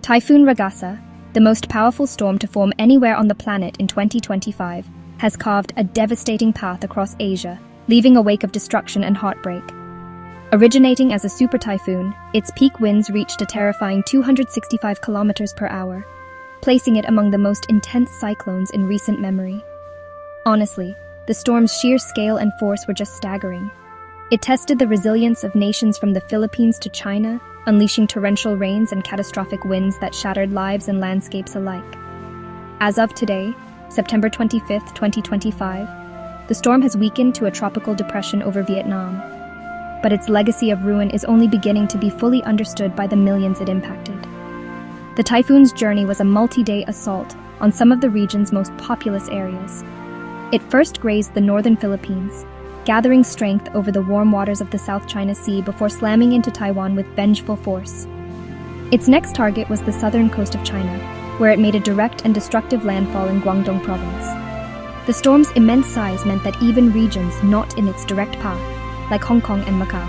Typhoon Ragasa, the most powerful storm to form anywhere on the planet in 2025, has carved a devastating path across Asia, leaving a wake of destruction and heartbreak. Originating as a super typhoon, its peak winds reached a terrifying 265 kilometers per hour, placing it among the most intense cyclones in recent memory. Honestly, the storm's sheer scale and force were just staggering. It tested the resilience of nations from the Philippines to China, unleashing torrential rains and catastrophic winds that shattered lives and landscapes alike. As of today, September 25, 2025, the storm has weakened to a tropical depression over Vietnam, but its legacy of ruin is only beginning to be fully understood by the millions it impacted. The typhoon's journey was a multi-day assault on some of the region's most populous areas. It first grazed the northern Philippines, gathering strength over the warm waters of the South China Sea before slamming into Taiwan with vengeful force. Its next target was the southern coast of China, where it made a direct and destructive landfall in Guangdong province. The storm's immense size meant that even regions not in its direct path, like Hong Kong and Macau,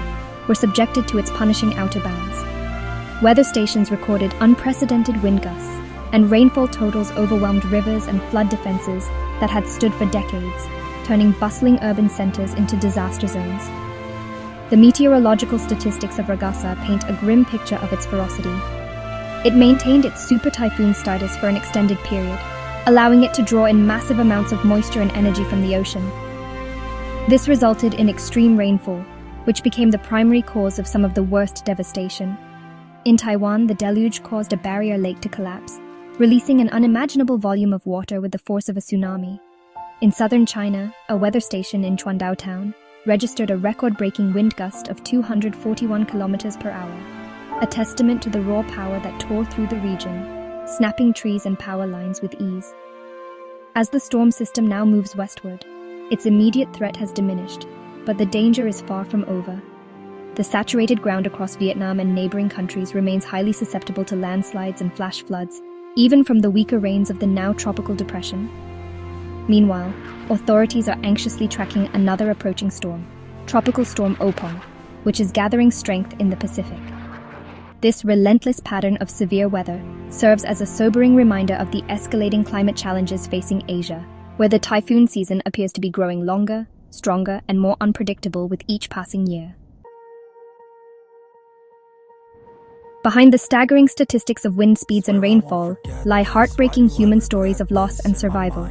were subjected to its punishing outer bounds. Weather stations recorded unprecedented wind gusts, and rainfall totals overwhelmed rivers and flood defenses that had stood for decades, turning bustling urban centers into disaster zones. The meteorological statistics of Ragasa paint a grim picture of its ferocity. It maintained its super typhoon status for an extended period, allowing it to draw in massive amounts of moisture and energy from the ocean. This resulted in extreme rainfall, which became the primary cause of some of the worst devastation. In Taiwan, the deluge caused a barrier lake to collapse, releasing an unimaginable volume of water with the force of a tsunami. In southern China, a weather station in Chuandao town registered a record-breaking wind gust of 241 kilometers per hour, a testament to the raw power that tore through the region, snapping trees and power lines with ease. As the storm system now moves westward, its immediate threat has diminished, but the danger is far from over. The saturated ground across Vietnam and neighboring countries remains highly susceptible to landslides and flash floods, even from the weaker rains of the now tropical depression. Meanwhile, authorities are anxiously tracking another approaching storm, Tropical Storm Opong, which is gathering strength in the Pacific. This relentless pattern of severe weather serves as a sobering reminder of the escalating climate challenges facing Asia, where the typhoon season appears to be growing longer, stronger, and more unpredictable with each passing year. Behind the staggering statistics of wind speeds and rainfall lie heartbreaking human stories of loss and survival.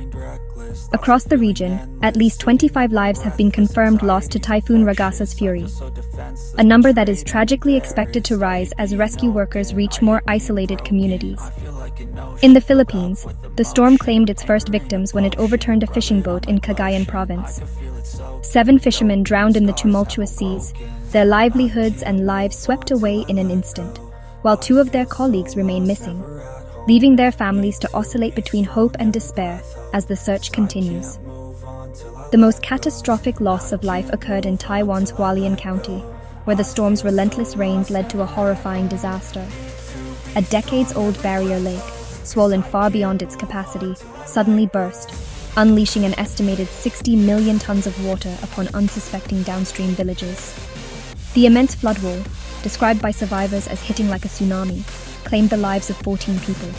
Across the region, at least 25 lives have been confirmed lost to Typhoon Ragasa's fury, a number that is tragically expected to rise as rescue workers reach more isolated communities. In the Philippines, the storm claimed its first victims when it overturned a fishing boat in Cagayan province. 7 fishermen drowned in the tumultuous seas, their livelihoods and lives swept away in an instant, while 2 of their colleagues remain missing, leaving their families to oscillate between hope and despair as the search continues. The most catastrophic loss of life occurred in Taiwan's Hualien County, where the storm's relentless rains led to a horrifying disaster. A decades-old barrier lake, swollen far beyond its capacity, suddenly burst, unleashing an estimated 60 million tons of water upon unsuspecting downstream villages. The immense flood wall, described by survivors as hitting like a tsunami, claimed the lives of 14 people.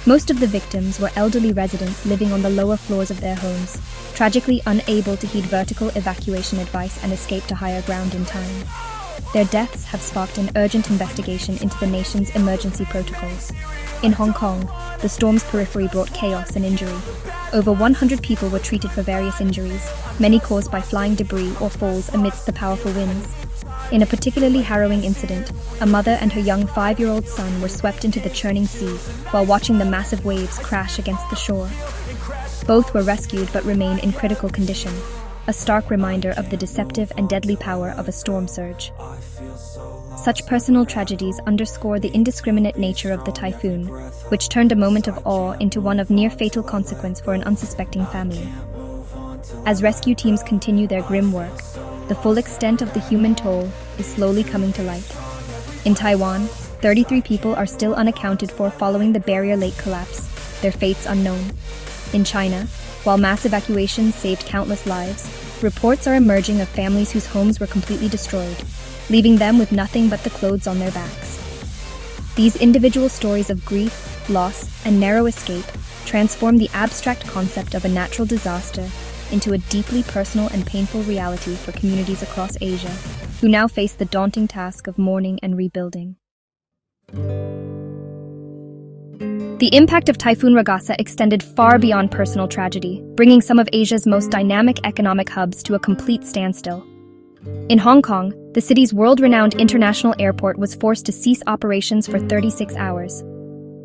Most of the victims were elderly residents living on the lower floors of their homes, tragically unable to heed vertical evacuation advice and escape to higher ground in time. Their deaths have sparked an urgent investigation into the nation's emergency protocols. In Hong Kong, the storm's periphery brought chaos and injury. Over 100 people were treated for various injuries, many caused by flying debris or falls amidst the powerful winds. In a particularly harrowing incident, a mother and her young 5-year-old son were swept into the churning sea while watching the massive waves crash against the shore. Both were rescued but remain in critical condition, a stark reminder of the deceptive and deadly power of a storm surge. Such personal tragedies underscore the indiscriminate nature of the typhoon, which turned a moment of awe into one of near-fatal consequence for an unsuspecting family. As rescue teams continue their grim work, the full extent of the human toll is slowly coming to light. In Taiwan, 33 people are still unaccounted for following the barrier lake collapse, their fates unknown. In China, while mass evacuations saved countless lives, reports are emerging of families whose homes were completely destroyed, leaving them with nothing but the clothes on their backs. These individual stories of grief, loss, and narrow escape transform the abstract concept of a natural disaster into a deeply personal and painful reality for communities across Asia, who now face the daunting task of mourning and rebuilding. The impact of Typhoon Ragasa extended far beyond personal tragedy, bringing some of Asia's most dynamic economic hubs to a complete standstill. In Hong Kong, the city's world-renowned international airport was forced to cease operations for 36 hours.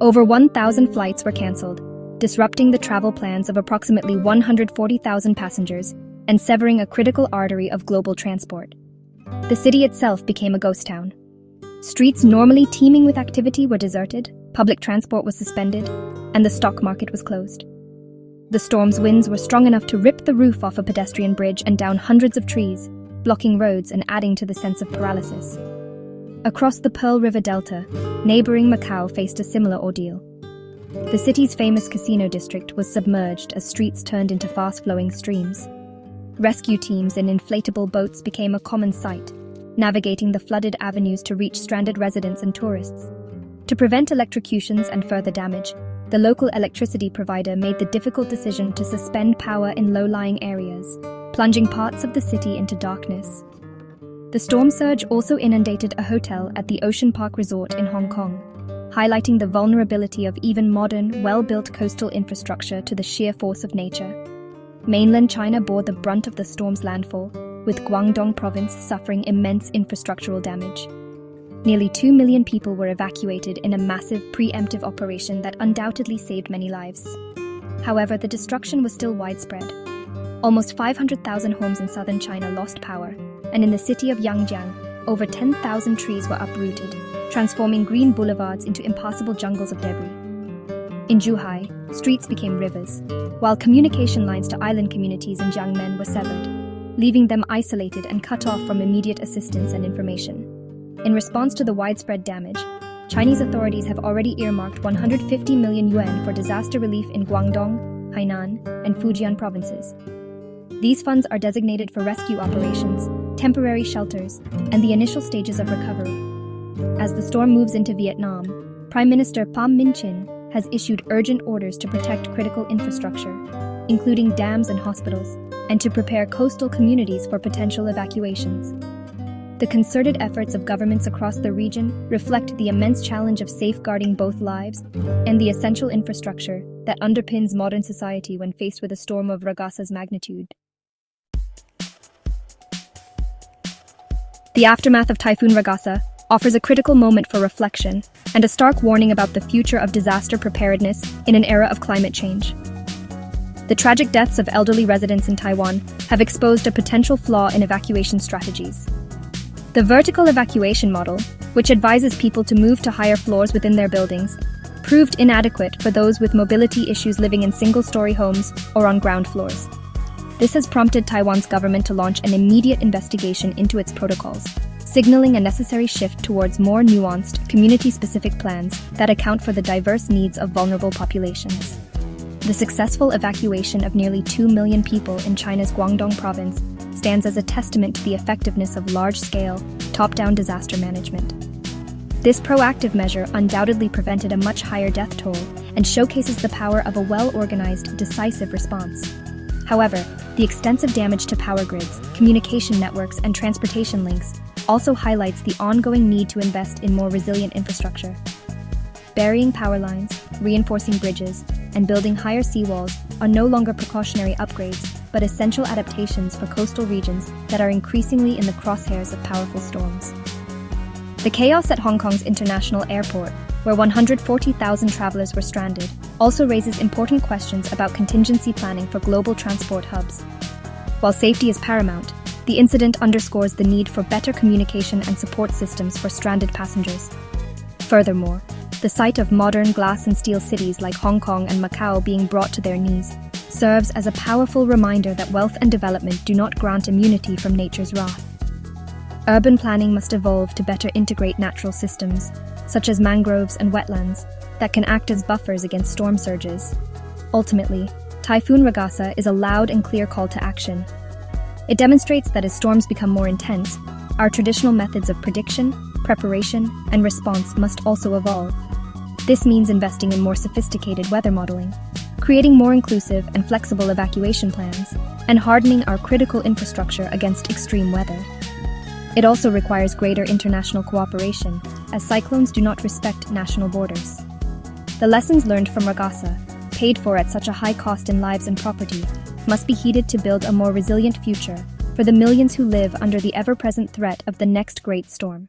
Over 1,000 flights were cancelled, disrupting the travel plans of approximately 140,000 passengers and severing a critical artery of global transport. The city itself became a ghost town. Streets normally teeming with activity were deserted, public transport was suspended, and the stock market was closed. The storm's winds were strong enough to rip the roof off a pedestrian bridge and down hundreds of trees, blocking roads and adding to the sense of paralysis. Across the Pearl River Delta, neighboring Macau faced a similar ordeal. The city's famous casino district was submerged as streets turned into fast-flowing streams. Rescue teams in inflatable boats became a common sight, navigating the flooded avenues to reach stranded residents and tourists. To prevent electrocutions and further damage, the local electricity provider made the difficult decision to suspend power in low-lying areas, plunging parts of the city into darkness. The storm surge also inundated a hotel at the Ocean Park Resort in Hong Kong, highlighting the vulnerability of even modern, well-built coastal infrastructure to the sheer force of nature. Mainland China bore the brunt of the storm's landfall, with Guangdong province suffering immense infrastructural damage. Nearly 2 million people were evacuated in a massive preemptive operation that undoubtedly saved many lives. However, the destruction was still widespread. Almost 500,000 homes in southern China lost power, and in the city of Yangjiang, over 10,000 trees were uprooted, transforming green boulevards into impassable jungles of debris. In Zhuhai, streets became rivers, while communication lines to island communities in Jiangmen were severed, leaving them isolated and cut off from immediate assistance and information. In response to the widespread damage, Chinese authorities have already earmarked 150 million yuan for disaster relief in Guangdong, Hainan, and Fujian provinces. These funds are designated for rescue operations, temporary shelters, and the initial stages of recovery. As the storm moves into Vietnam, Prime Minister Pham Minh Chinh has issued urgent orders to protect critical infrastructure, including dams and hospitals, and to prepare coastal communities for potential evacuations. The concerted efforts of governments across the region reflect the immense challenge of safeguarding both lives and the essential infrastructure that underpins modern society when faced with a storm of Ragasa's magnitude. The aftermath of Typhoon Ragasa offers a critical moment for reflection and a stark warning about the future of disaster preparedness in an era of climate change. The tragic deaths of elderly residents in Taiwan have exposed a potential flaw in evacuation strategies. The vertical evacuation model, which advises people to move to higher floors within their buildings, proved inadequate for those with mobility issues living in single-story homes or on ground floors. This has prompted Taiwan's government to launch an immediate investigation into its protocols, signaling a necessary shift towards more nuanced, community-specific plans that account for the diverse needs of vulnerable populations. The successful evacuation of nearly 2 million people in China's Guangdong province stands as a testament to the effectiveness of large-scale, top-down disaster management. This proactive measure undoubtedly prevented a much higher death toll and showcases the power of a well-organized, decisive response. However, the extensive damage to power grids, communication networks, and transportation links also highlights the ongoing need to invest in more resilient infrastructure. Burying power lines, reinforcing bridges, and building higher seawalls are no longer precautionary upgrades, but essential adaptations for coastal regions that are increasingly in the crosshairs of powerful storms. The chaos at Hong Kong's international airport, where 140,000 travelers were stranded, also raises important questions about contingency planning for global transport hubs. While safety is paramount, the incident underscores the need for better communication and support systems for stranded passengers. Furthermore, the sight of modern glass and steel cities like Hong Kong and Macau being brought to their knees serves as a powerful reminder that wealth and development do not grant immunity from nature's wrath. Urban planning must evolve to better integrate natural systems, such as mangroves and wetlands, that can act as buffers against storm surges. Ultimately, Typhoon Ragasa is a loud and clear call to action. It demonstrates that as storms become more intense, our traditional methods of prediction, preparation, and response must also evolve. This means investing in more sophisticated weather modeling, creating more inclusive and flexible evacuation plans, and hardening our critical infrastructure against extreme weather. It also requires greater international cooperation, as cyclones do not respect national borders. The lessons learned from Ragasa, paid for at such a high cost in lives and property, must be heeded to build a more resilient future for the millions who live under the ever-present threat of the next great storm.